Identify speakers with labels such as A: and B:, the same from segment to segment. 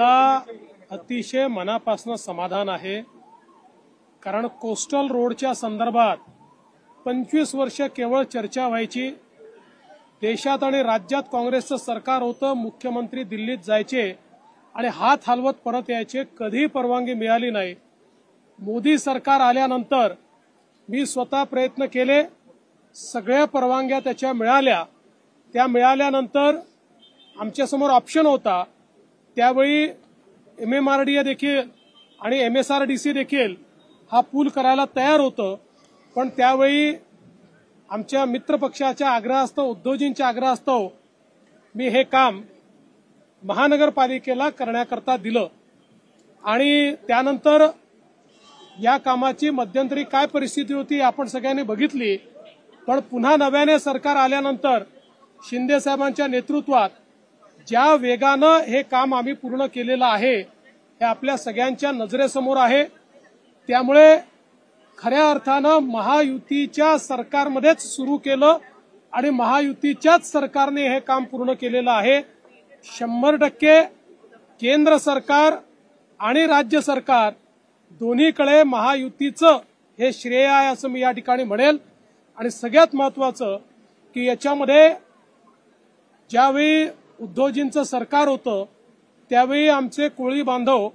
A: मला अतिशय मनापासून समाधान आहे, कारण कोस्टल रोडच्या संदर्भात 25 वर्ष केवळ चर्चा व्हायची। देशात आणि राज्यात काँग्रेसचं सरकार होतं, मुख्यमंत्री दिल्लीत जायचे आणि हात हलवत परत यायचे, कधी परवानगी मिळाली नाही। मोदी सरकार आल्यानंतर मी स्वतः प्रयत्न केले, सगळ्या परवानग्या त्याच्या मिळाल्या। त्या मिळाल्यानंतर आमच्यासमोर ऑप्शन होता, त्यावेळी MMRDA देखील आणि MSRDC देखील हा पूल करायला तयार होतं, पण त्यावेळी आमच्या मित्रपक्षाच्या आग्रहास्तव, उद्धवजींच्या आग्रहास्तव मी हे काम महानगरपालिकेला करण्याकरता दिलं आणि त्यानंतर या कामाची मध्यंतरी काय परिस्थिती होती आपण सगळ्यांनी बघितली। पण पुन्हा नव्याने सरकार आल्यानंतर शिंदे साहेबांच्या नेतृत्वात ज्या वेगानं हे काम आम्ही पूर्ण केलेलं आहे हे आपल्या सगळ्यांच्या नजरेसमोर आहे। त्यामुळे खऱ्या अर्थानं महायुतीच्या सरकारमध्येच सुरू केलं आणि महायुतीच्याच सरकारने हे काम पूर्ण केलेलं आहे। 100% केंद्र सरकार आणि राज्य सरकार दोन्हीकडे महायुतीचं हे श्रेय आहे असं मी या ठिकाणी म्हणेल। आणि सगळ्यात महत्त्वाचं की याच्यामध्ये ज्यावेळी उद्धवजींचं सरकार होतं त्यावेळी आमचे कोळी बांधव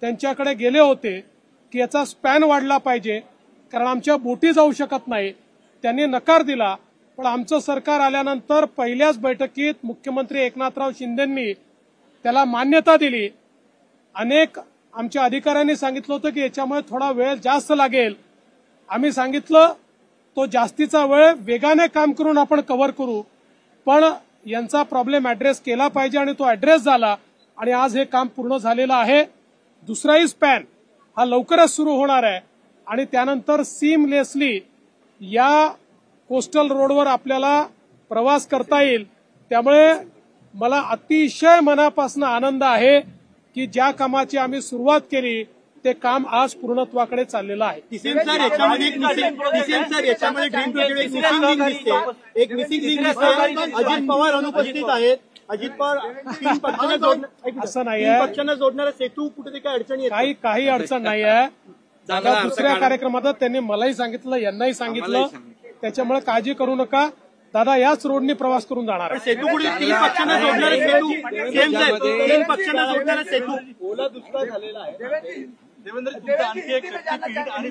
A: त्यांच्याकडे गेले होते की याचा स्पॅन वाढला पाहिजे, कारण आमच्या बोटी जाऊ शकत नाही। त्यांनी नकार दिला, पण आमचं सरकार आल्यानंतर पहिल्याच बैठकीत मुख्यमंत्री एकनाथराव शिंदेंनी त्याला मान्यता दिली। अनेक आमच्या अधिकाऱ्यांनी सांगितलं होतं की याच्यामुळे थोडा वेळ जास्त लागेल। आम्ही सांगितलं तो जास्तीचा वेळ वेगाने काम करून आपण कव्हर करू, पण यांचा प्रॉब्लेम ऍड्रेस केला पाहिजे आणि तो ऍड्रेस झाला आणि आज हे काम पूर्ण झालेलं आहे। दुसराही स्पॅन हा लवकरच सुरू होणार आहे आणि त्यानंतर सीमलेसली या कोस्टल रोडवर आपल्याला प्रवास करता येईल। त्यामुळे मला अतिशय मनापासून आनंद आहे की ज्या कामाची आम्ही सुरुवात केली ते काम आज पूर्णत्वाकडे चाललेलं आहे।
B: अजित पवार अनुपस्थित आहेत। अजित पवार
A: असं नाही आहे,
B: पक्षांना जोडणारा सेतू कुठे काही अडचणी
A: काही अडचण नाही आहे। दुसऱ्या कार्यक्रमात त्यांनी मलाही सांगितलं, यांनाही सांगितलं, त्याच्यामुळे काळजी करू नका। दादा याच रोडने प्रवास करून जाणार आहे।
B: सेतू कुठे 3 पक्षांना जोडणारा सेतू, 3 पक्षांना जोडणारा सेतू ओला दुष्काळ झालेला आहे। देवेंद्र, तुमचं आणखी एक शक्तीपीठ आणि